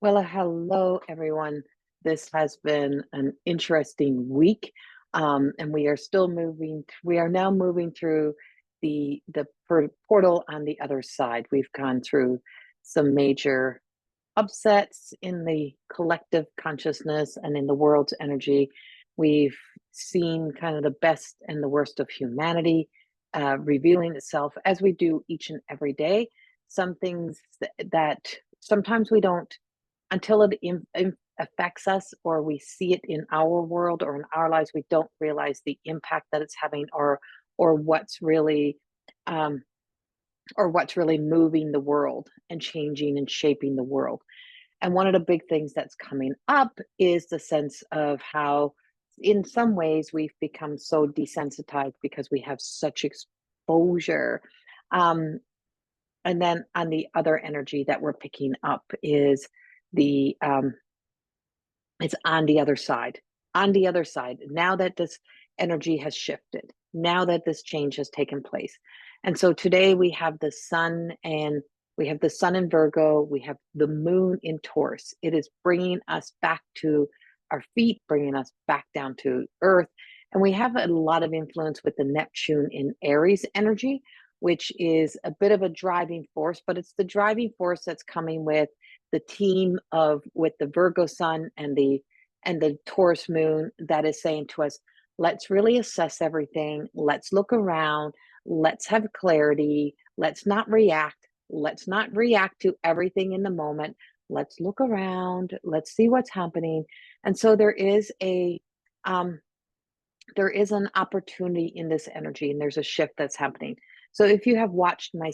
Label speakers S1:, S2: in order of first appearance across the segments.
S1: Well, hello, everyone. This has been an interesting week, and we are still moving. We are now moving through the portal on the other side. We've gone through some major upsets in the collective consciousness and in the world's energy. We've seen kind of the best and the worst of humanity revealing itself as we do each and every day. Some things that sometimes we don't until it affects us or we see it in our world or in our lives, we don't realize the impact that it's having or what's really um, or what's really moving the world and changing and shaping the world. And one of the big things that's coming up is the sense of how, in some ways, we've become so desensitized because we have such exposure. Um, and then on the other energy that we're picking up is the it's on the other side. On the other side, now that this energy has shifted, now that this change has taken place. And so today we have the sun and we have the sun in Virgo, we have the moon in Taurus. It is bringing us back to our feet, bringing us back down to earth. And we have a lot of influence with the Neptune in Aries energy, which is a bit of a driving force, but it's the driving force that's coming with the team of with the Virgo sun and the Taurus moon that is saying to us, let's really assess everything. Let's look around. Let's have clarity. Let's not react. Let's not react to everything in the moment. Let's look around. Let's see what's happening. And so um, there is an opportunity in this energy, and there's a shift that's happening. So if you have watched my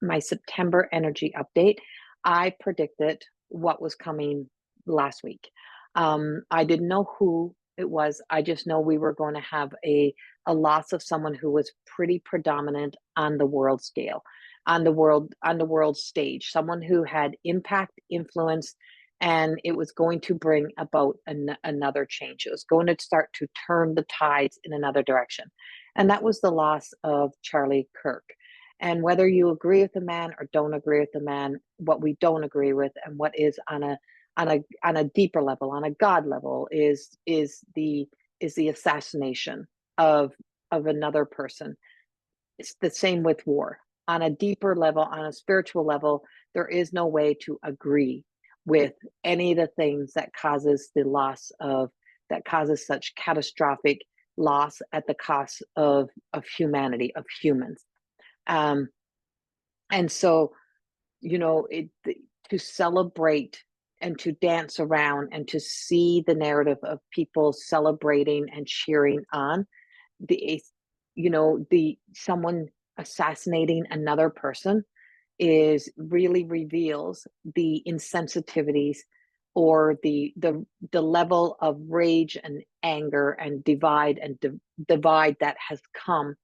S1: my September energy update, I predicted what was coming last week. I didn't know who it was. I just know we were going to have a loss of someone who was pretty predominant on the world scale, on the world stage, someone who had impact, influence, and it was going to bring about another change. It was going to start to turn the tides in another direction. And that was the loss of Charlie Kirk. And whether you agree with the man or don't agree with the man, what we don't agree with and what is on a deeper level, on a God level, is the assassination of another person. It's the same with war. On a deeper level, on a spiritual level, there is no way to agree with any of the things that causes the loss of that causes such catastrophic loss at the cost of humanity, of humans. Um, and so, to celebrate and to dance around and to see the narrative of people celebrating and cheering on the the someone assassinating another person is really reveals the insensitivities or the level of rage and anger and divide that has come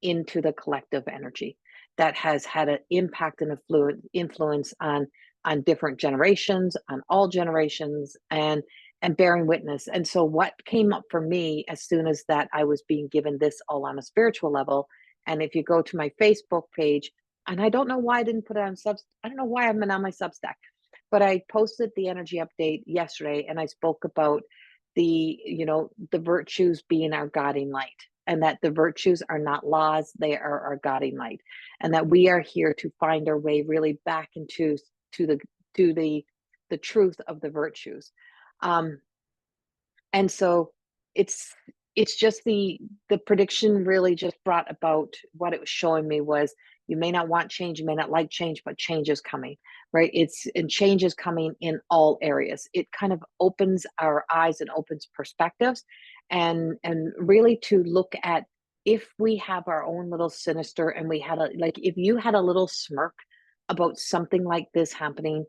S1: into the collective energy that has had an impact and influence on different generations, on all generations, and bearing witness. And so what came up for me as soon as that I was being given this all on a spiritual level, and if you go to my Facebook page, and I don't know why I didn't put it on I don't know why I'm on my Substack, but I posted the energy update yesterday and I spoke about the virtues being our guiding light, and that the virtues are not laws, they are our guiding light, and that we are here to find our way really back into to the to the truth of the virtues. um and so it's it's just the prediction really just brought about what it was showing me was you may not want change, you may not like change, but change is coming, right? And change is coming in all areas. It kind of opens our eyes and opens perspectives, and really to look at, if we have our own little sinister and we had a like if you had a little smirk about something like this happening,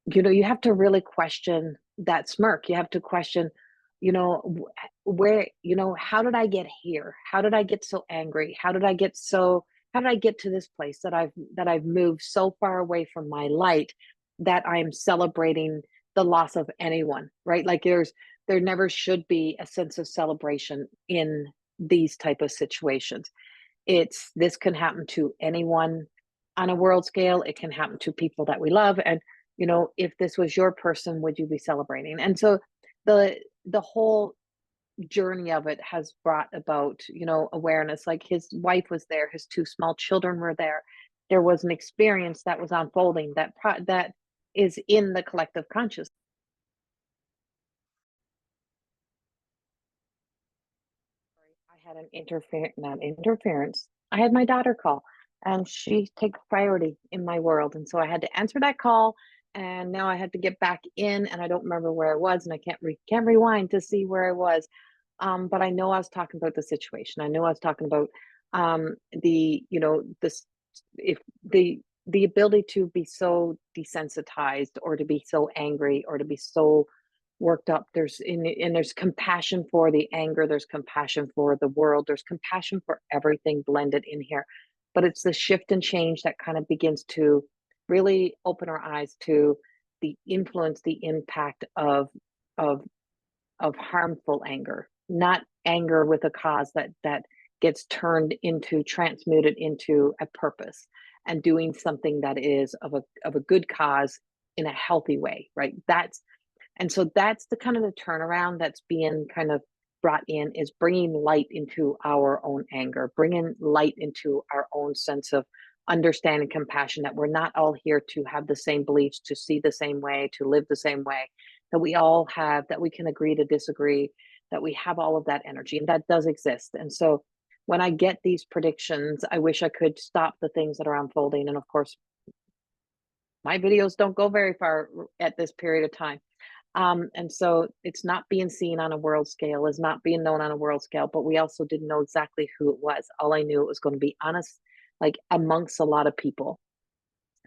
S1: you have to really question that smirk. You have to question, where, how did I get here? How did I get so angry? How did I get to this place that I've moved so far away from my light that I'm celebrating the loss of anyone, right? Like there never should be a sense of celebration in these type of situations. This can happen to anyone on a world scale. It can happen to people that we love. And if this was your person, would you be celebrating? And so the whole journey of it has brought about, awareness. Like his wife was there, his two small children were there. There was an experience that was unfolding that is in the collective consciousness. I had an not interference. I had my daughter call, and she takes priority in my world, and so I had to answer that call. And now I had to get back in, and I don't remember where I was, and I can't rewind to see where I was. But I know I was talking about the situation. I know I was talking about this if the ability to be so desensitized, or to be so angry, or to be so worked up. There's compassion for the anger, there's compassion for the world, there's compassion for everything blended in here. But it's the shift and change that kind of begins to really open our eyes to the influence, the impact of harmful anger, not anger with a cause that gets turned into, transmuted into a purpose, and doing something that is of a good cause in a healthy way, right? That's the kind of the turnaround that's being kind of brought in, is bringing light into our own anger, bringing light into our own sense of understanding, compassion, that we're not all here to have the same beliefs, to see the same way, to live the same way, that we all have, that we can agree to disagree, that we have all of that energy, and that does exist. And so when I get these predictions, I wish I could stop the things that are unfolding. And of course, my videos don't go very far at this period of time. And so it's not being seen on a world scale, is not being known on a world scale, but we also didn't know exactly who it was. All I knew, it was going to be honest, like amongst a lot of people.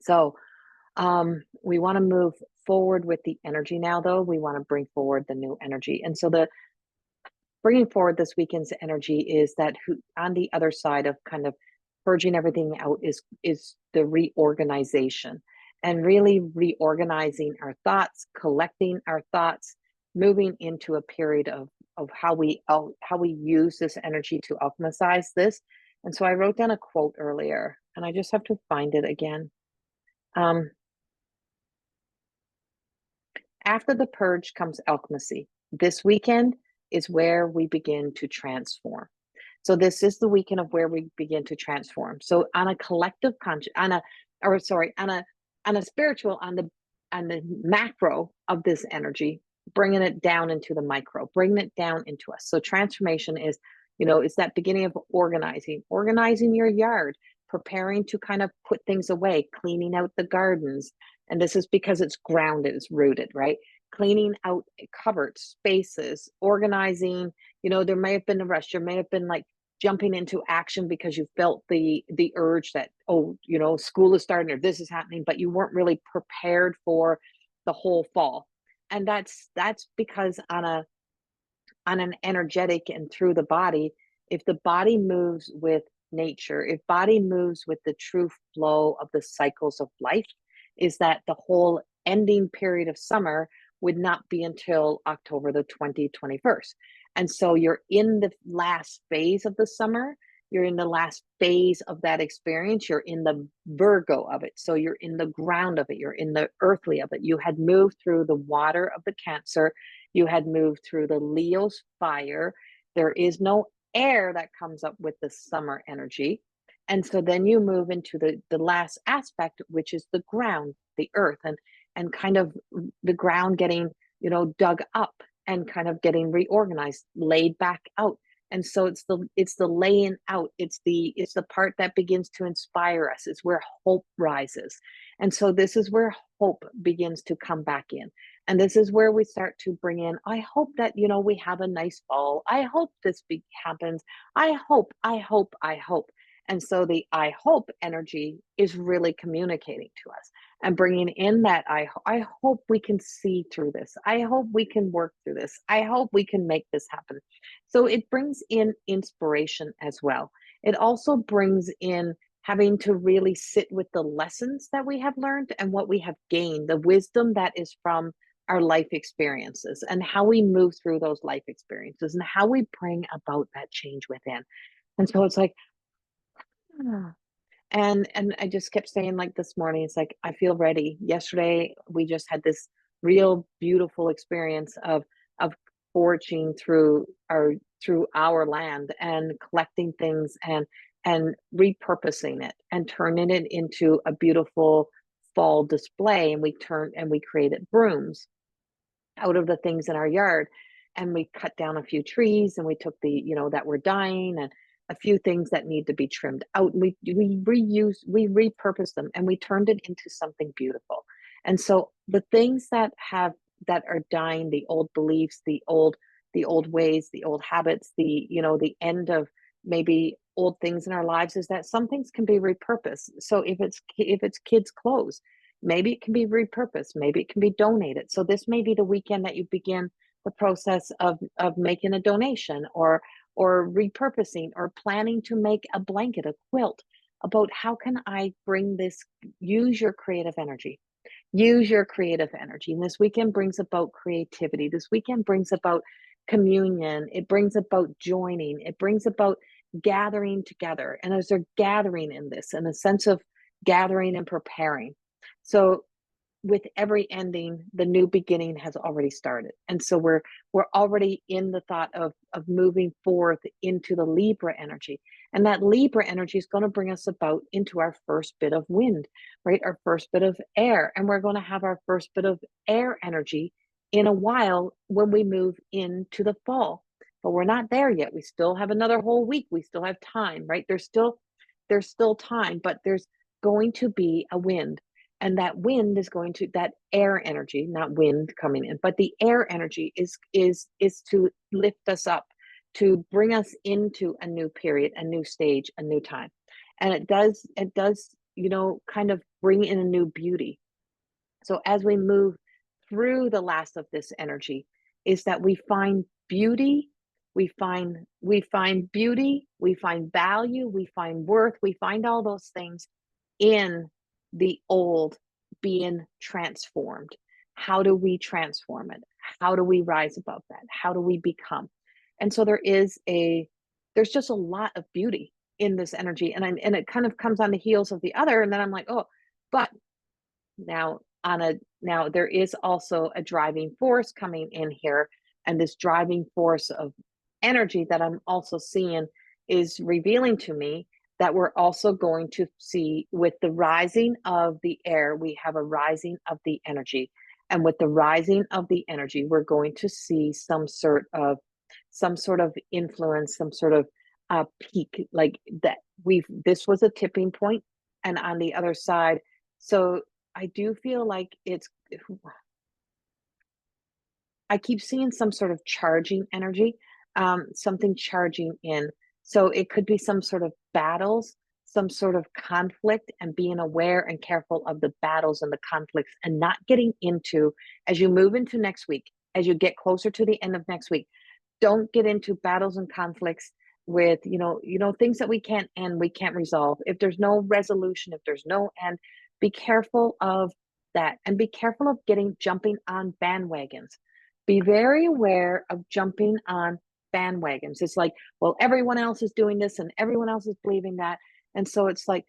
S1: So we want to move forward with the energy now, though. We want to bring forward the new energy. And so the bringing forward this weekend's energy is that on the other side of kind of purging everything out is the reorganization, and really reorganizing our thoughts, collecting our thoughts, moving into a period of how we use this energy to alchemize this. And so I wrote down a quote earlier, and I just have to find it again. After the purge comes alchemy. This weekend is where we begin to transform. So this is the weekend of where we begin to transform. So on a collective conscious, on a spiritual, on the macro of this energy, bringing it down into the micro, bringing it down into us. So transformation is that beginning of organizing your yard, preparing to kind of put things away, cleaning out the gardens. And this is because it's grounded, it's rooted, right? Cleaning out cupboards, spaces, organizing. There may have been a rush. There may have been like jumping into action because you felt the urge that, school is starting, or this is happening, but you weren't really prepared for the whole fall. And that's because on an energetic and through the body, if the body moves with nature, if body moves with the true flow of the cycles of life, is that the whole ending period of summer would not be until October the 21st. And so you're in the last phase of the summer. You're in the last phase of that experience. You're in the Virgo of it. So you're in the ground of it. You're in the earthly of it. You had moved through the water of the Cancer. You had moved through the Leo's fire. There is no air that comes up with the summer energy. And so then you move into the last aspect, which is the ground, the earth, and kind of the ground getting, dug up and kind of getting reorganized, laid back out. And so it's the laying out. It's the part that begins to inspire us. It's where hope rises. And so this is where hope begins to come back in. And this is where we start to bring in, I hope that, we have a nice fall. I hope this happens. I hope. And so the I hope energy is really communicating to us and bringing in that I hope we can see through this. I hope we can work through this. I hope we can make this happen. So it brings in inspiration as well. It also brings in having to really sit with the lessons that we have learned and what we have gained, the wisdom that is from our life experiences, and how we move through those life experiences and how we bring about that change within. And so it's like, And I just kept saying, like, this morning, it's like, I feel ready. Yesterday, we just had this real beautiful experience of foraging through our land and collecting things and repurposing it and turning it into a beautiful fall display. And we created brooms out of the things in our yard, and we cut down a few trees, and we took that were dying, and a few things that need to be trimmed out. We repurposed them, and we turned it into something beautiful. And so the things that are dying, the old beliefs, the old ways, the old habits, the end of maybe old things in our lives, is that some things can be repurposed. So if it's kids clothes, maybe it can be repurposed, maybe it can be donated. So this may be the weekend that you begin the process of making a donation, or repurposing, or planning to make a blanket, a quilt, about how can I bring this. Use your creative energy. Use your creative energy. And this weekend brings about creativity. This weekend brings about communion. It brings about joining. It brings about gathering together. And as they're gathering in this, in a sense of gathering and preparing. So with every ending, the new beginning has already started. And so we're already in the thought of moving forth into the Libra energy. And that Libra energy is going to bring us about into our first bit of wind, right? Our first bit of air. And we're going to have our first bit of air energy in a while when we move into the fall. But we're not there yet. We still have another whole week. We still have time, right? There's still time, but there's going to be a wind. And that wind is that air energy, not wind coming in, but the air energy is to lift us up, to bring us into a new period, a new stage, a new time. And it does kind of bring in a new beauty. So as we move through the last of this energy, is that we find beauty, we find beauty, we find value, we find worth, we find all those things in the old being transformed. How do we transform it? How do we rise above that? How do we become? And so there's just a lot of beauty in this energy, and it kind of comes on the heels of the other, and then I'm like, oh, but now there is also a driving force coming in here, and this driving force of energy that I'm also seeing is revealing to me that we're also going to see, with the rising of the air, we have a rising of the energy. And with the rising of the energy, we're going to see some sort of influence, some sort of peak, like that this was a tipping point, and on the other side. So I do feel like I keep seeing some sort of charging energy, something charging in. So it could be some sort of battles, some sort of conflict, and being aware and careful of the battles and the conflicts, and not getting into, as you move into next week, as you get closer to the end of next week, don't get into battles and conflicts with things that we can't end, we can't resolve. If there's no resolution, if there's no end, be careful of that, and be careful of jumping on bandwagons. Be very aware of jumping on bandwagons. It's like, well, everyone else is doing this and everyone else is believing that. And so it's like,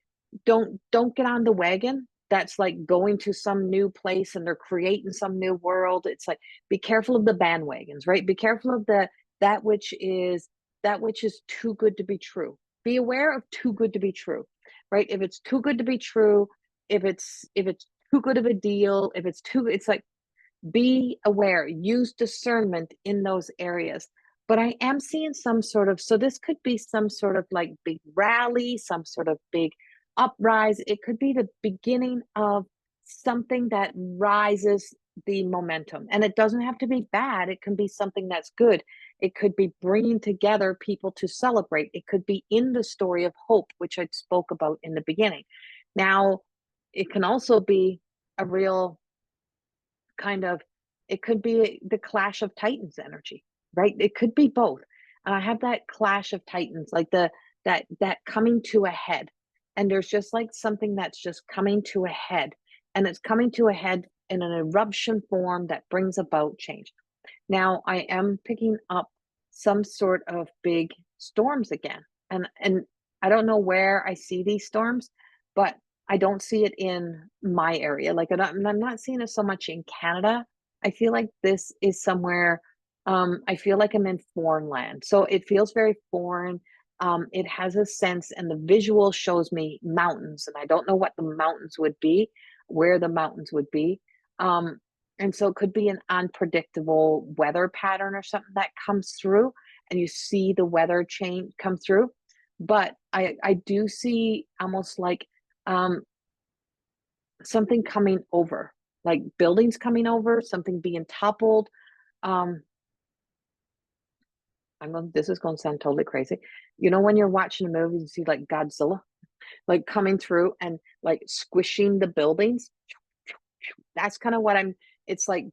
S1: don't get on the wagon that's like going to some new place and they're creating some new world. It's like, be careful of the bandwagons, right? Be careful of that which is too good to be true. Be aware of too good to be true, right? If it's too good to be true, if it's too good of a deal, it's like, be aware, use discernment in those areas. But I am seeing so this could be some sort of like big rally, some sort of big uprise. It could be the beginning of something that rises the momentum. And it doesn't have to be bad. It can be something that's good. It could be bringing together people to celebrate. It could be in the story of hope, which I spoke about in the beginning. Now, it can also be a real kind of, it could be the clash of titans energy, right? It could be both. And I have that clash of titans, like that coming to a head. And there's just like something that's just coming to a head, and it's coming to a head in an eruption form that brings about change. Now I am picking up some sort of big storms again, and I don't know where I see these storms, but I don't see it in my area. Like, I'm not seeing it so much in Canada. I feel like this is somewhere, I feel like I'm in foreign land. So it feels very foreign. It has a sense, and the visual shows me mountains, and I don't know what the mountains would be, where the mountains would be. Um, and so it could be an unpredictable weather pattern or something that comes through, and you see the weather change come through. But I do see almost like um, something coming over, like buildings coming over, something being toppled. Um, this is going to sound totally crazy. You know, when you're watching a movie, you see like Godzilla, like coming through and like squishing the buildings. That's kind of what it's like,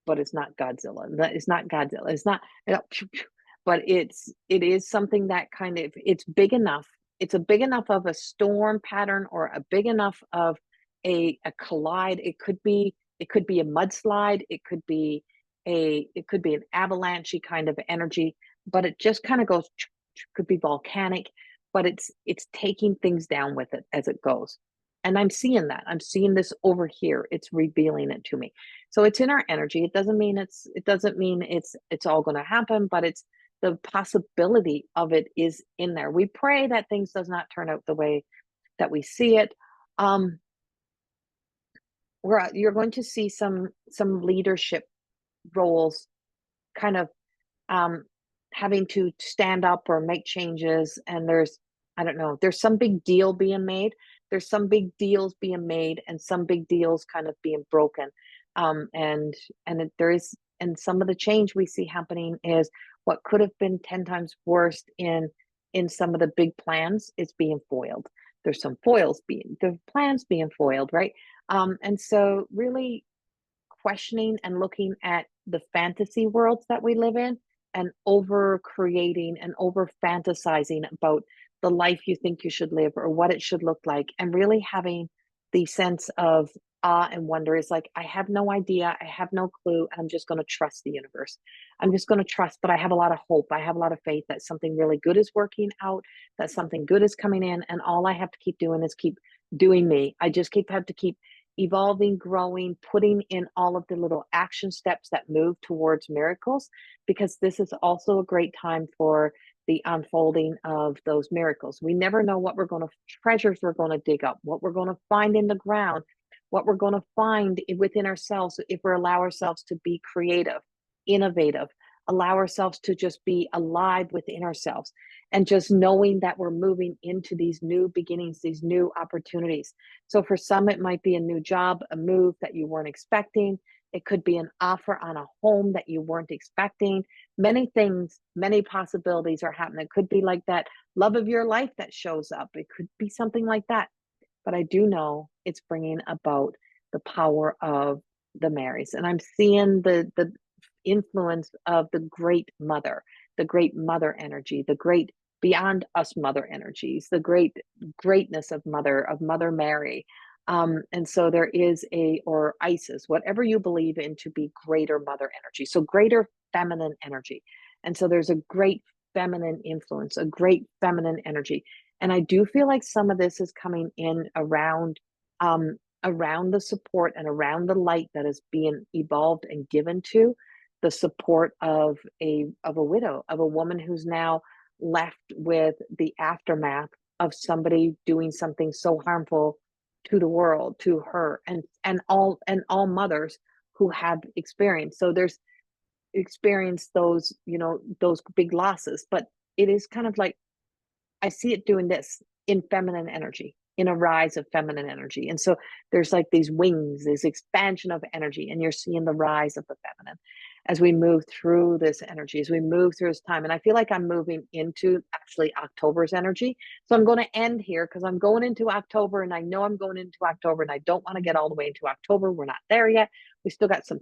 S1: but it's not Godzilla. It's not Godzilla. It's not, you know, but it is something that kind of, it's big enough. It's a big enough of a storm pattern, or a big enough of a collide. It could be a mudslide. It could be an avalanche kind of energy, but it just kind of goes, could be volcanic, but it's taking things down with it as it goes. And I'm seeing that. I'm seeing this over here. It's revealing it to me. So it's in our energy. It doesn't mean it's all going to happen, but it's the possibility of it is in there. We pray that things does not turn out the way that we see it. Um, you're going to see some leadership roles kind of um, having to stand up or make changes. And I don't know, there's some big deal being made. There's some big deals being made, and some big deals kind of being broken. And some of the change we see happening is what could have been 10 times worse in some of the big plans is being foiled. There's some the plans being foiled, right? And so really questioning and looking at the fantasy worlds that we live in, and over creating and over fantasizing about the life you think you should live or what it should look like, and really having the sense of awe and wonder is like, I have no idea, I have no clue, I'm just going to trust the universe. I'm just going to trust, but I have a lot of hope, I have a lot of faith that something really good is working out, that something good is coming in, and all I have to keep doing is keep doing me. I just have to keep evolving, growing, putting in all of the little action steps that move towards miracles, because this is also a great time for the unfolding of those miracles. We never know what treasures we're going to dig up, what we're going to find in the ground, what we're going to find within ourselves if we allow ourselves to be creative, innovative, allow ourselves to just be alive within ourselves, and just knowing that we're moving into these new beginnings, these new opportunities. So for some, it might be a new job, a move that you weren't expecting. It could be an offer on a home that you weren't expecting. Many things, many possibilities are happening. It could be like that love of your life that shows up. It could be something like that. But I do know it's bringing about the power of the Marys. And I'm seeing the influence of the great mother energy, the great beyond us mother energies, the greatness of Mother Mary. And so there is or Isis, whatever you believe in to be greater mother energy. So greater feminine energy. And so there's a great feminine influence, a great feminine energy. And I do feel like some of this is coming in around the support and around the light that is being evolved and given to the support of a widow, of a woman who's now left with the aftermath of somebody doing something so harmful to the world, to her, and all mothers who have experienced. So there's experienced those big losses, but it is kind of like I see it doing this in feminine energy, in a rise of feminine energy. And so there's like these wings, this expansion of energy, and you're seeing the rise of the feminine as we move through this energy, as we move through this time. And I feel like I'm moving into actually October's energy. So I'm going to end here because I'm going into October, and I know I'm going into October, and I don't want to get all the way into October. We're not there yet. We still got some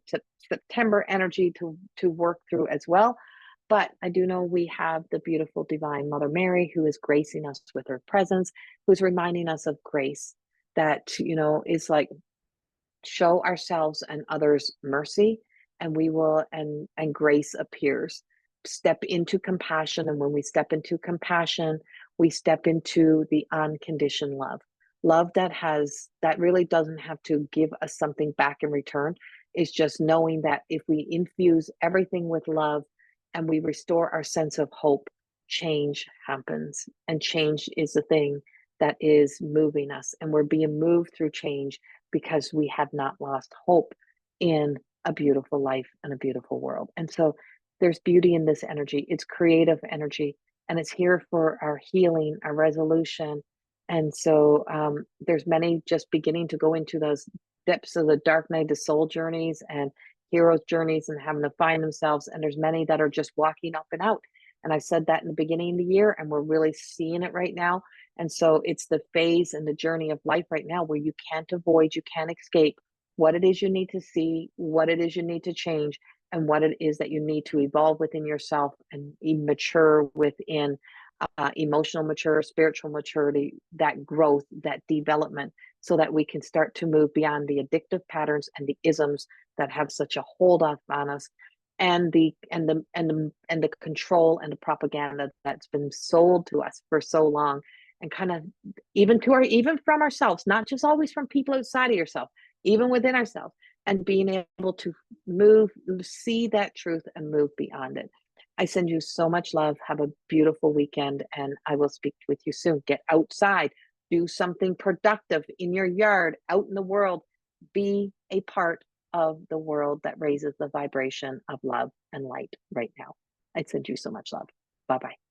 S1: September energy to work through as well. But I do know we have the beautiful divine Mother Mary who is gracing us with her presence, who's reminding us of grace, that, is like, show ourselves and others mercy, and we will, and grace appears. Step into compassion. And when we step into compassion, we step into the unconditioned love. Love that really doesn't have to give us something back in return. Is just knowing that if we infuse everything with love and we restore our sense of hope, change happens. And change is the thing that is moving us. And we're being moved through change because we have not lost hope in a beautiful life and a beautiful world. And so there's beauty in this energy. It's creative energy, and it's here for our healing, our resolution. And so there's many just beginning to go into those depths of the dark night, the soul journeys and heroes journeys and having to find themselves. And there's many that are just walking up and out. And I said that in the beginning of the year, and we're really seeing it right now. And so it's the phase and the journey of life right now where you can't avoid, you can't escape what it is you need to see, what it is you need to change, and what it is that you need to evolve within yourself and mature within emotional mature, spiritual maturity, that growth, that development, so that we can start to move beyond the addictive patterns and the isms that have such a hold off on us, and the control and the propaganda that's been sold to us for so long, and kind of even from ourselves, not just always from people outside of yourself, even within ourselves, and being able to see that truth and move beyond it. I send you so much love. Have a beautiful weekend, and I will speak with you soon. Get outside, do something productive in your yard, out in the world. Be a part of the world that raises the vibration of love and light right now. I send you so much love. Bye bye.